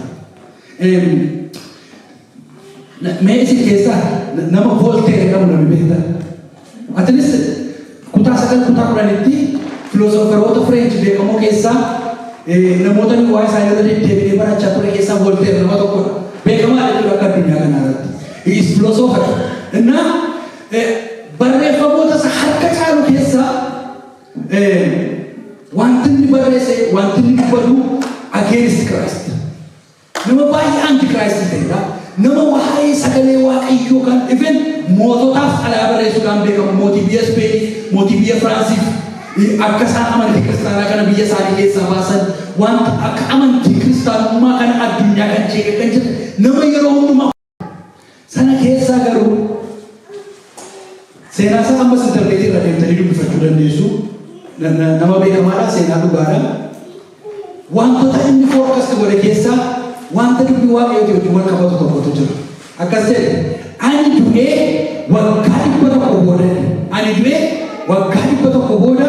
Mee isin keessaa nama Voltaire qabu namni beektan. Atilis kutaa 9 kutaa 10tti filoosoferoota French beekamoo keessaa namoota waa'ee isaanii irra deddeebi'ee barachaa ture keessaa Voltaire nama tokkodha. Beekamaa jechuudha akka addunyaa kanaa irratti. He is philosopher. Innaa barreeffamoota isa harka caalu keessaa wanti inni barreesse, wanti inni dubbatu against Christ. Nama baay'ee anti-Christ ta'edha. Nama waa'ee sagalee waaqayyoo kan even moototaaf alaa barreessuudhaan beekamu mootii biyya Spain, mootii biyya Firaansiif akka isaan amantii kiristaanaa kana biyya isaanii keessaa baasan wanta akka amantii kiristaanummaa kana addunyaa kan jeeqe kan jedhu nama yeroo hundumaa sana keessaa garuu seenaa isaa ammas intarneetii irra deemtanii dubbifachuu dandeessu. Nama beekamaadha, seenaa dhugaadha. Wantoota inni foorkasti godhe keessaa wanta dubbii waaqayyootii wajjin wal qabatu tokkotu jira. Akkas jedhe ani du'ee waggaa 100 booda ani du'ee waggaa 100 booda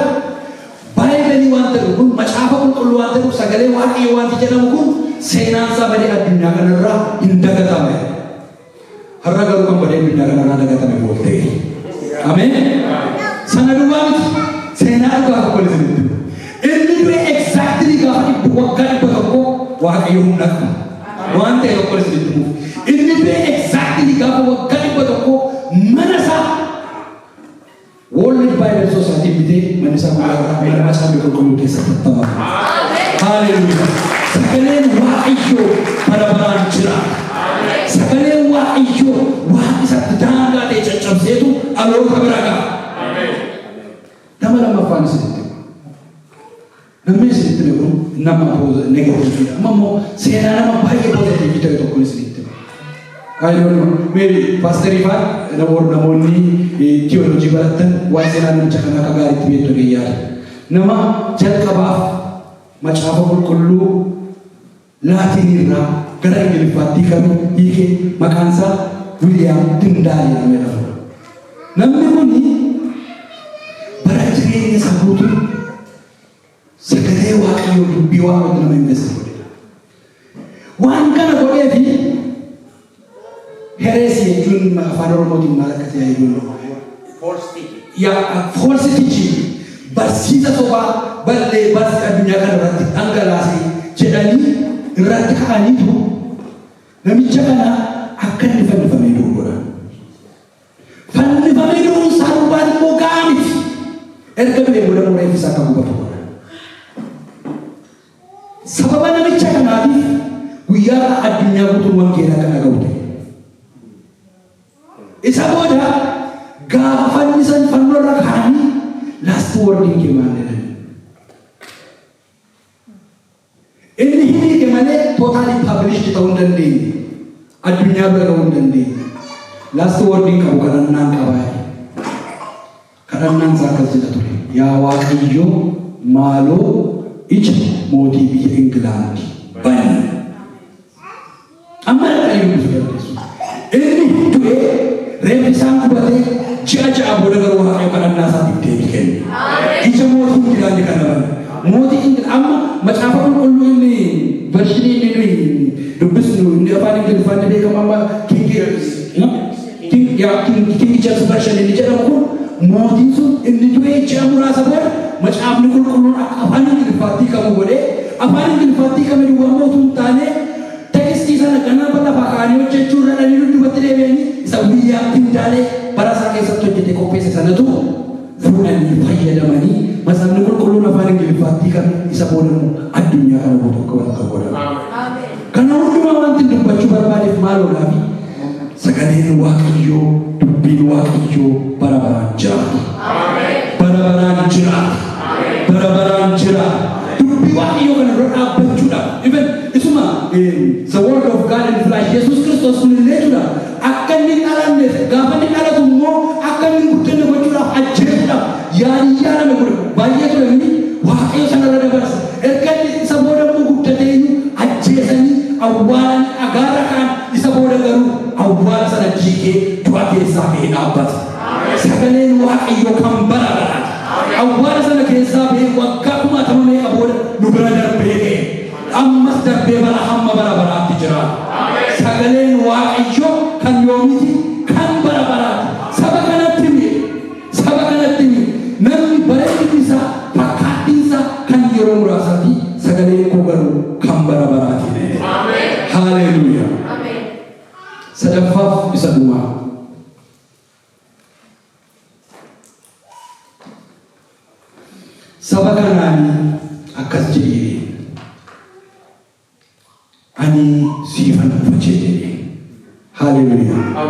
baay'inanii wanta dhufu kun macaafa qulqulluu wanta dhufu sagalee waaqayyoo wanti jedhamu kun seenaan isaa badee addunyaa kanarraa hin dagatame. Har'a garuu kan badee addunyaa kanarraa dagatame Voltaire. Ameen. Sana duwwaa miti seenaa dhugaa tokko isinitti himu. Inni du'ee exactly gaafa waggaa 100 waaqayyo humna qaba. Waan ta'e tokko isinitti himu. Inni du'ee exactly gaafa waggaa 100 mana isaa World Bible Society bitee mana isaa mana macaafa qulqulluu keessatti taphata. Hallelujah. Sagaleen waaqayyoo bara baraan jira. Sagaleen waaqayyoo waan isatti daangaa ta'e caccabseetu dhaloota bira ga'a. Nama lammaffaan isinitti himu. Namni isinitti himu nama negatiividha. Amma immoo seenaa nama baay'ee pozitiivii ta'e tokko isinitti himu. Kaayyoon meeri paasteriifaa namoonni tiyooloojii baratan waan seenaa namicha kana akka gaariitti beektu yaada. Nama jalqabaaf macaafa qulqulluu Laatiin irraa gara Ingiliffaatti kan hiike maqaan isaa Wiiliyaam Tindaal jedhamudha. Namni kun bara jireenya isaa guutuu sagalee waaqayyoo dubbii waaqayyoo nama hin beeksisa godhedha. Waan kana godheefi heresii jechuun afaan Oromootiin maal akka ta'e iyyuu false teaching barsiisa sobaa ballee barsi addunyaa kana irratti dhangalaasee jedhanii irratti ka'aniitu namicha kana akka inni fannifamee du'u godhan. Fannifamee du'uun isaa duubaan immoo ga'aa miti. Erga du'ee booda reeffi isaa akka gubatu godhan. Sababa namicha kanaatiif guyyaa addunyaa guutuu wangeelaa kana ga'u ta'e. Isa booda gaafa fannisan fannoo irra kaa'anii last wording kee maal jedhani. Inni hiike malee totally published ta'uu hin dandeenye. Addunyaa bira ga'uu hin dandeenye. Last wording qabu kadhannaan qabaa. Kadhannaan isaa akkas jedha ture. Yaa Waaqayyo maaloo ija mootii biyya Ingilaandi bani. Amma dhaqanii dubbisuu dandeessu. Inni du'ee reeffi isaan gubatee ji'a ja'a booda garuu waaqayyo kadhannaa isaatiif deebii kenne. Ija mootii Ingilaandi kana bane. Mootii Ingilaandi amma macaafa qulqulluu inni vershinii inni dubbisnu inni afaan Ingiliffaan beekamu amma King James version inni jedhamu kun mootiin sun inni du'ee ji'a muraasa booda macaafni qulqulluun akka afaan Ingiliffaatti qabu godhee afaan Ingiliffaatti qabu duwwaa mootuu hin taane tekstii sana ganaa lafaa kaanii hojjechuu irra dhanii dubbatti deebi'anii isa Wiiliyaam Tindaalee bara isaa keessatti hojjete qopheesse sanatu fuudhanii fayyadamanii macaafni qulqulluun afaan Ingiliffaatti kan isa booda addunyaa kana guutuu akka wanta godhamu. Kana hundumaa wanti dubbachuu barbaadeef maaloodhaa fi sagaleen waaqayyoo dubbiin waaqayyoo bara baraan jiraatu. Bara baraan jiraatu. Bara baraan jiraatu. waaqayyo kana dura dhaabbachuudhaaf even isuma the word of God in flesh Yesuus Kiristoos kunillee jira akka inni dhalanneef gaafa inni dhalatu immoo akka inni guddina gochuudhaaf ajjeesuudhaaf yaadiyyaa nama godhe baay'ee ture inni waaqayyo sanarra dabarsa erga inni isa booda immoo guddatee ajjeesanii awwaalan agaara kaan isa booda garuu awwaala sana jiikee du'a keessaa bahee dhaabbata. Sagaleen waaqayyo kan bara baraati. Awwaala sana keessaa bahee waggaa 60 meeqa booda nu bira darbee ga'e. Ammas darbee bara hamma bara baraatti jira. Sagaleen waaqayyo kan yoomiti kan bara baraati. Saba kanatti namni bareedinni isaa fakkaattiin isaa kan yeroo muraasaati. Sagaleen koo garuu kan bara baraati. Haleluuyaa. Sadaffaaf isa dhumaa. Saba kanaani akkas jedhee ani siifan dhufa jedhee. Haleluuyaa.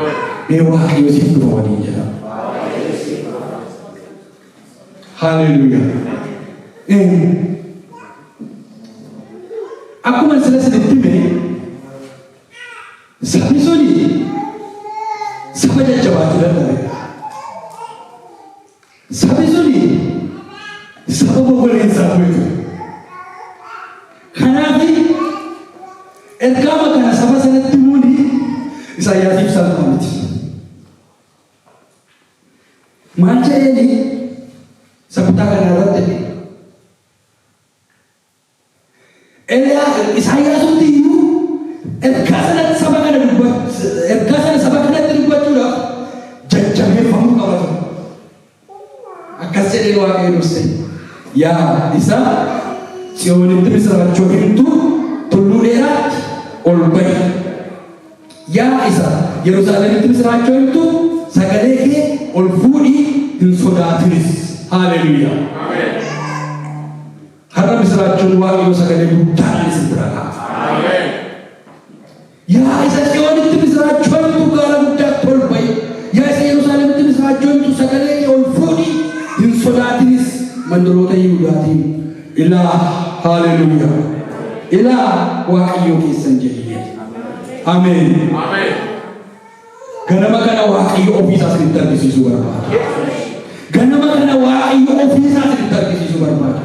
Mee waaqayyo siif dhufa waliin jedha. Haleluuyaa. Akkuma sila sinitti mee sabi suni saba jajjabaachuu danda'e. Sabi suni saba boqoleensaa beeku. Kanaaf ergaama kana saba sanatti muuni Isaayyaasiif salphaa miti. Maal jedheni sabtaa kana irratti Isaayyaasutti iyyuu ergaa sana saba kanatti dubbachuudhaaf jajjabeeffamuu qabatu. Akkas jedhee waaqayyo durse yaa isa Tsiyoonitti misraachoo himtu tulluu dheeraatti ol bahi. Yaa isa Yerusaalemitti misraachoo himtu sagalee kee ol fuudhii hin sodaatinis. Haleluuyaa. Har'a misraachoon waaqayyo sagalee guddaadhaan isin bira kaa'e. Yaa isa Tsiyoonitti misraachoo himtu gaara guddaatti ol bahi. Yaa isa Yerusaalemitti misraachoo himtu sagalee kee ol fuudhii hin sodaatinis. Mandaroota Yihuudaatiin ilaa haleluuyaa. Ilaa waaqayyo keessan jedhee. Ameen. Ganama kana waaqayyo ofiisaa isinitti argisiisuu barbaada. Ganama kana waaqayyo ofiisaa isinitti argisiisuu barbaada.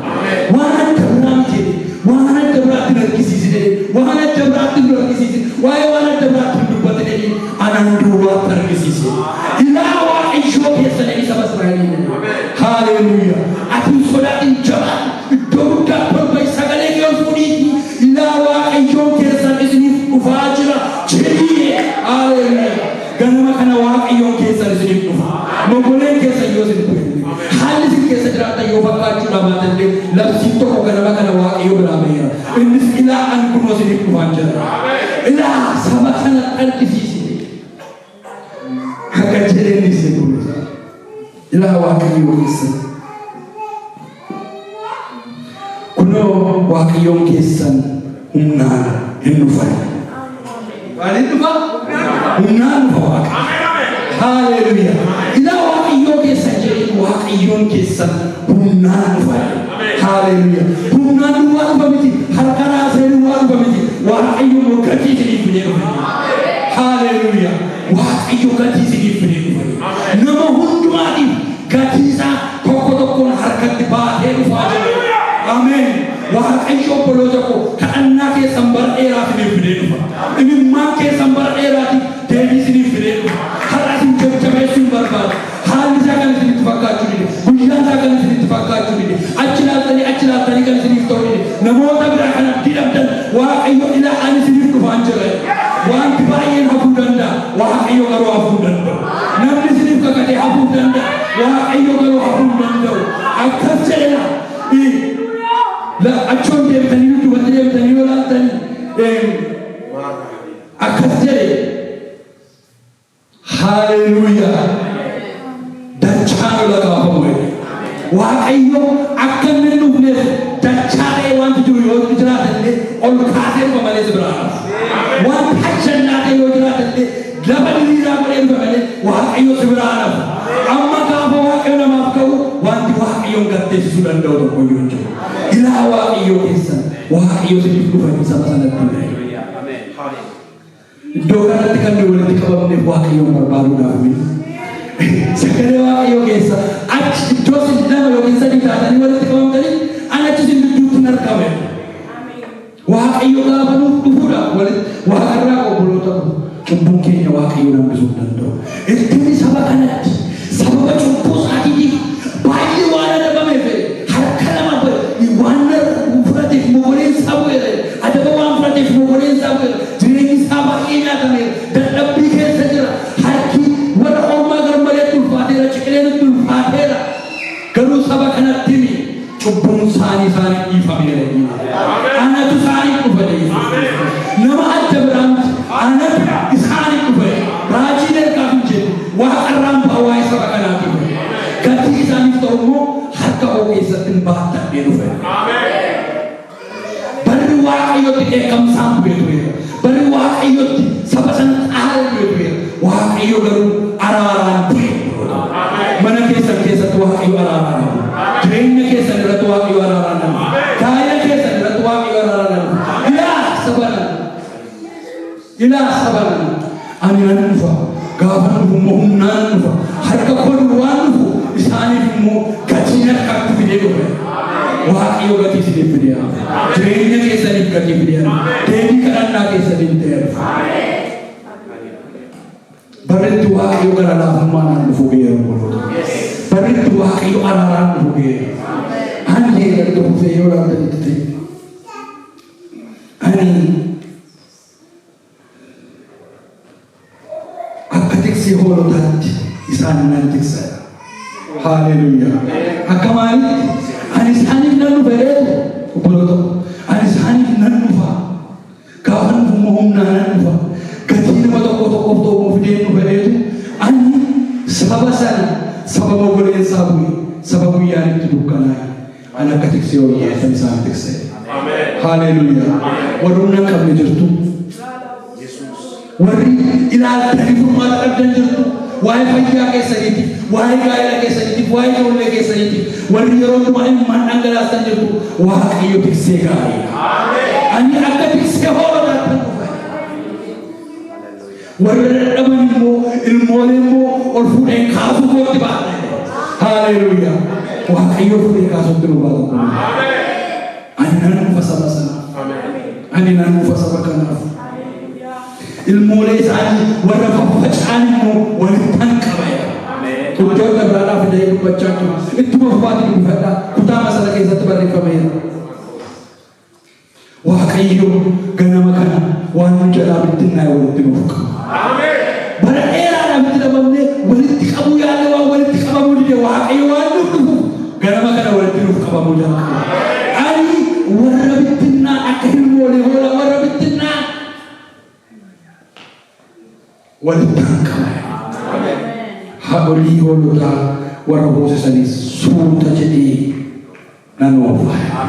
Waan adda biraa miti. Waan adda biraatti hin argisiisine. Waan adda biraatti hin argisiisine. Waa'ee waan adda biraatti hin dubbatine. Anaan duubaatti argisiise. Ilaa waaqayyo keessan isa Israa'eliin. Haleluuyaa. Ati sodaatiin jabaan iddoo guddaa torba sagalee kee ol fuudhiitii ilaa waaqayyo keessan isiniif dhufaa jira jedhee. Haleluuyaa. Ganama kana waaqayyo keessan isiniif dhufa. Mogoleen keessan yoo isin dhufe haalli isin keessa jiraatan yoo fakkaachuu dhabaatellee labsiin tokko ganama kana waaqayyo biraa baheera. Innis ilaa an kunoo isiniif dhufaa jira. Ilaa saba kana argisiisine akka jedheen isin kunuunsa. Ilaa waaqayyo keessan. Kunoo waaqayyoon keessan humnaan hin dhufan. Waan hin dhufa? Humnaan dhufa waaqa. Haleluuyaa. Ilaa waaqayyoo keessan jedhee waaqayyoon keessan humnaan dhufan. Haleluuyaa. Humnaan duwwaa dhufa miti. Harka raasee duwwaa dhufa miti. Waaqayyo gatii isiniif fidee dhufa. Haleluuyaa. Waaqayyo gatii isiniif fidee dhufa. Nama hundumaatiif gatii isaa tokko tokkoon harkatti baatee dhufaa jira. Ameen. Waaqayyo obboloota koo kadhannaa keessan bara dheeraaf isiniif fidee dhufa. Imimmaan keessan bara dheeraatiif deebii isiniif fidee dhufa. Har'a isin jajjabeessuu hin barbaadu. Haalli isaa kan isinitti fakkaachuu dide. Guyyaan isaa kan isinitti fakkaachuu dide. Achi laaltanii kan isiniif ta'uu dide. Namoota biraa kan abdii dhabdan waaqayyo ilaa ani isiniif dhufaan jira. Wanti baay'een hafuu danda'a. Waaqayyo garuu hafuu danda'a. Namni isiniif kakatee hafuu danda'a. Waaqayyo garuu hafuu danda'u. Akkas jedhena. Achoon deebitanii duubatti deebitanii yoo laaltanii akkas jedhe. Haleluuyaa. Dachaan ola kaafamu. Waaqayyo akka inni dhufneef dachaa ta'e wanti jiru yoo jiraatallee ol kaasee dhufa malee si biraa. Wanti hachannaa ta'e yoo jiraatallee lafa diriiraa godhee dhufa malee waaqayyo si biraa dhafa. Amma gaafa waaqayyo namaaf ka'u wanti waaqayyoon gatteessisuu danda'u tokko iyyuu hin jiru. Ilaa Maqaa Waaqayyoo keessan Waaqayyoo siif dhufanii saba sanatti himee. Iddoo kanatti kan nuyi walitti qabamneef Waaqayyoon barbaaduudhaaf miti. Sagalee Waaqayyoo keessa achi iddoo isin lama yookiin sadii taatanii walitti qabamtanii ani achi isin gidduutti hin argame. Waaqayyo gaafa nuuf dhufuudhaaf waaqarraa obboloota cubbuun keenya Waaqayyo hambisuu hin danda'u. Ittiin saba kanatti sababa cubbuu isaatiitiif baay'ee waan adabameef harka lama waan fudhateef mogoleen isaa bu'eera. Adaba waan fudhateef mogoleen isaa bu'eera. Jireenyi isaa baay'ee nyaatameera. Dadhabbii keessa jira. Harki warra ormaa garmaleetti ulfaateera. Ciqileetti ulfaateera. Garuu saba kanatti cubbuun isaanii dhiifameera. Anatu isaanii dhufate. Nama adda biraanti anatu isaanii dhufate. Raajii ergaaf hin jedhu waaqarraan baawaa saba kanaatiif. Gatii isaaniif ta'u immoo harka koo keessatti hin baatadhee dhufe. Barri Waaqayyootti eegamsaan bu'ee tureera. Barri Waaqayyootti saba sana xaara bu'ee tureera. Waaqayyo garuu araaraan bu'e. Mana keessatti Waaqayyo araaraan bu'e. Jireenya keessan irratti Waaqayyo araaraan bu'e. Gaa'ela keessan irratti Waaqayyo araaraan bu'e. Ilaa sabana ani nan dhufa. Gaafa dhufu immoo humnaan dhufa. Harka koo waan dhufu isaaniif immoo gatiin harkatti fidee dhufe. Waaqayyo gatii isiniif fidee dhufe. Jireenya keessaniif gatii fidee dhufe. Deebii kadhannaa keessaniif ta'ee dhufe. Barreetti Waaqayyo gara laafummaadhaan dhufu ga'eera obboloota. Barreetti Waaqayyo araaraan dhufu ga'eera. Ani eegalte dhufee yoo laatanitti ta'e. Ani akka tiksee hoolotaatti isaan nan tiksadha. Haaleluyyaa. Akka maalitti ani isaaniif nan dhufa jedhu obboloota ani isaaniif nan dhufa. Gaafa dhufu immoo humnaa nan dhufa. Gatii nama tokkoof ta'uu fidee dhufa jedhu ani saba sana saba moggoleensaa bu'e saba guyyaan itti dukkanaa'e ani akka tiksee hoolotaatti isaan tiksee. Haaleluyyaa. Warri humna hin qabne jirtu. Warri ilaaltanii furmaata dhabdan jirtu. Waa'ee fayyaa keessaniitiif, waa'ee gaa'ela keessaniitiif, waa'ee ijoollee keessaniitiif, warri yeroo hundumaa imimmaan dhangalaastan jirtu Waaqayyo tiksee gaariidha. Ani akka tiksee hoolotaatti dhufe. Warri dadhaban immoo ilmoolee immoo ol fuudhee kaasuu kootti baate. Haaleluyyaa. Waaqayyo fuudhee kaasuutti nu baatu. Ani nan dhufa saba sanaaf. Ani nan dhufa saba kanaaf. Ilmoolee isaanii warra faffaca'an immoo walittan qabeera. Iddoo biraadhaaf illee dubbachaa jiru. Ittuma fufaatiin dubbifadhaa. Kutaa masala keessatti barreeffameera. Waaqayyo ganama kana waan nu jalaa bittinnaa'e walitti nuuf qaba. Bara dheeraadhaaf itti dhabamnee walitti qabuu yaadne waan walitti qabamuu dide Waaqayyo waan nuuf dhufu ganama kana walitti nuuf qabamuu jalqaba. Ani warra bittinnaa akka ilmoolee hoola warra bittinnaa walittan qabeera. Haadholii hoolotaa warra hoosisanis suuta jedhee nan oofaya.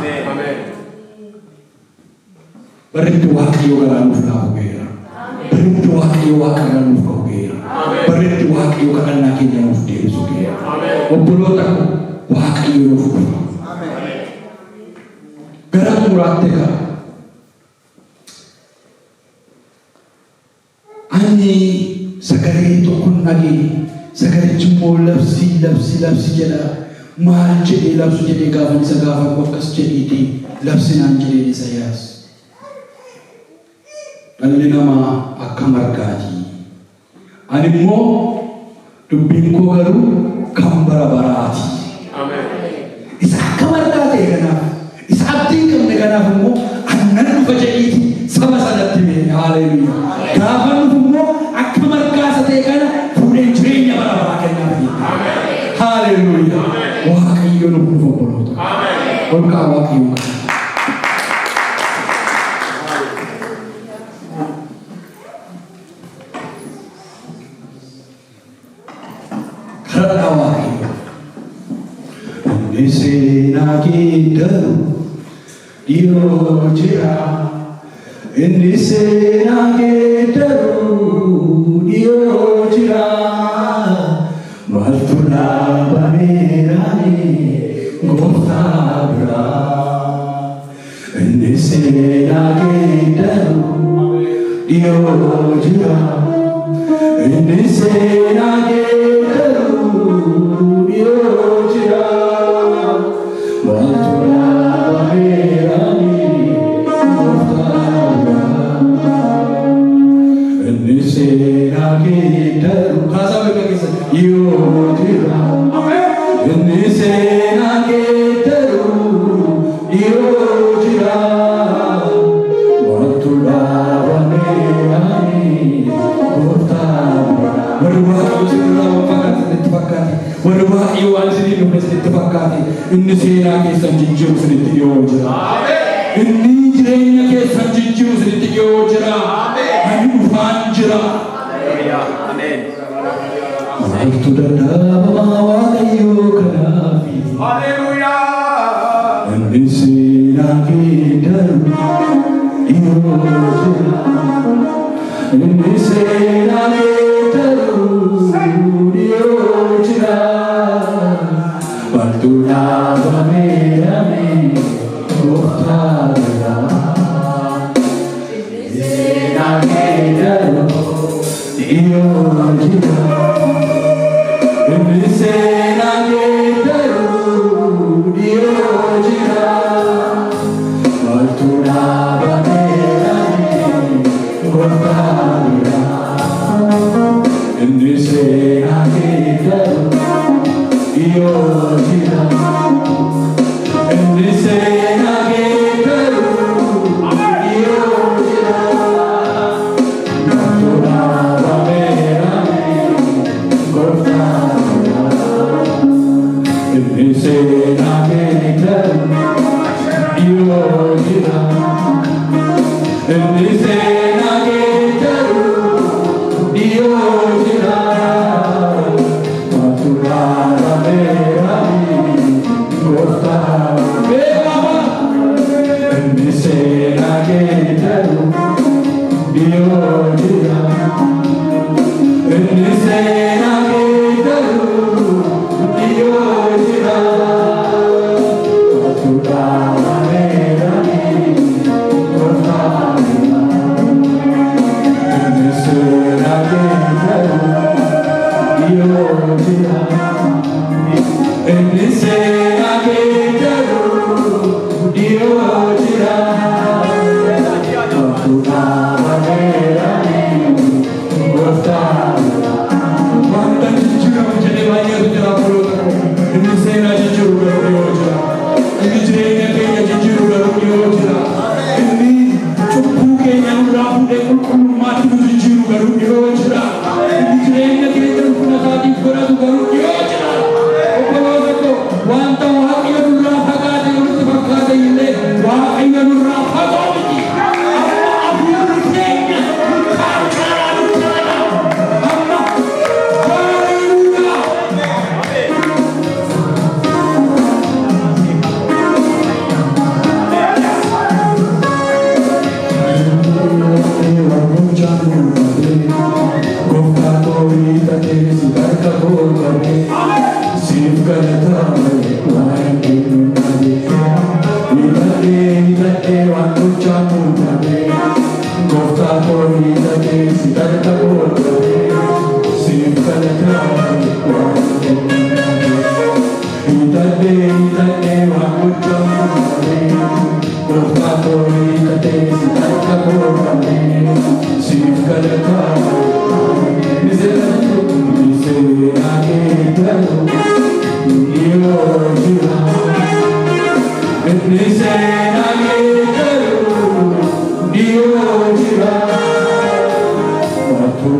Barreetti Waaqayyo garaa nuuf laafu ga'eera. Barreetti Waaqayyo waaqarraa nuuf ka'u ga'eera. Barreetti Waaqayyo kadhannaa keenya nuuf deebisu ga'eera. Obboloota ko Waaqayyo nuuf dhufa. Gara xumuraatti egaa ani sagalee tokko dhagee sagalichi immoo labsi jedha. Maal jedhee labsu jedhee gaafa isa gaafa akkas jedhiiti labsinaan jedhee Isaayyaas. Dhalli namaa akka margaati. Ani immoo dubbiin koo garuu kan bara baraati. Isa akka margaa ta'e kanaaf isa abdii hin qabne kanaaf immoo annan dhufa jedhiiti saba sanatti hime. Haaleluyyaa. Gaafa dhufu immoo akka margaasa ta'e kana fuudhee jireenya bara baraa kennaaf. Haaleluyyaa. Waaqayyo nuuf dhufa obboloota. Olqaa Waaqayyo kana. Seenaa keeddaru dhiyoo jira. Inni seenaa keeddaru dhiyoo jira. Maaltu dhaabameerani gooftaa biraa. sena geeddaru dhiyoo jira. Inni sena geeddaru dhiyoo jira. Maaltu dhaabameerani inni sena geeddaru haasaa beekaa keessatti dhiyoo jira. Inni sena geeddaru dhiyoo jira. Maaltu dhaabameerani warri baay'ee sirraa fakkaatan itti fakkaate warri baay'ee waan isinii dhufnes itti fakkaate inni seenaa keessan jijjiiru isinitti dhiyoo jira. Inni jireenya keessan jijjiiru isinitti dhiyoo jira. Ani dhufaan jira. Maaltu dadhabamaa Waaqayyoo kanaafi. Inni seenaa geeddaru dhiyoo jira. Inni seenaa geeddaru dhiyoo jira. Maaltu dhaabameerani gooftaa bira. Inni seenaa geeddaru dhiyoo jira. Inni seenaa geeddaru dhiyoo jira. Maaltu dhaabameerani gooftaa bira. Inni seenaa geeddaru dhiyoo jira. Inni seenaa geeddaru dhiyoo jira. Maaltu dhaabameerani gooftaa bira. Inni seenaa geeddaru dhiyoo jira. Inni seenaa geeddaru dhiyoo jira. Maaltu dhaabameerani gooftaa bira. Inni seenaa geeddaru dhiyoo jira. Inni seenaa geeddaru dhiyoo jira. Maaltu dhaabameerani gooftaa bira. Inni seenaa geeddaru dhiyoo jira. Inni seenaa geeddaru dhiyoo jira. Maaltu dhaabameerani gooftaa bira. Wanta jijjiiramu jedhee baay'eetu jira firoota koo. Inni seenaa jijjiiru garuu dhiyoo jira. Inni jireenya keenya jijjiiru garuu dhiyoo jira. Inni cubbuu keenya nurraa fuudhee qulqullummaatti nu jijjiiru garuu dhiyoo jira. Inni jireenya keenya ulfina isaatiif godhatu garuu dhiyoo jira. Obboloota koo wanta Waaqayyo nurraa fagaate nutti fakkaate illee Waaqayyo nurraa fagoo miti. Amma hafuurri keenya kaachaa nu jira. Amma haalleluuyaa. Gooftaa koo hiikatee si harka koo qabee siif galatamee waan kennu dhabee. Hiikatee waan gochaa nuu dhabee. Gooftaa koo hiikatee si harka koo qabee siif galatamee waan kennu dhabee. Hiikatee waan gochaa nuu dhabee. Gooftaa koo hiikatee si harka koo qabee siif galatamee. Inni seenaa geeddaru dhiyoo jira. Inni seenaa geeddaru dhiyoo jira. Maaltu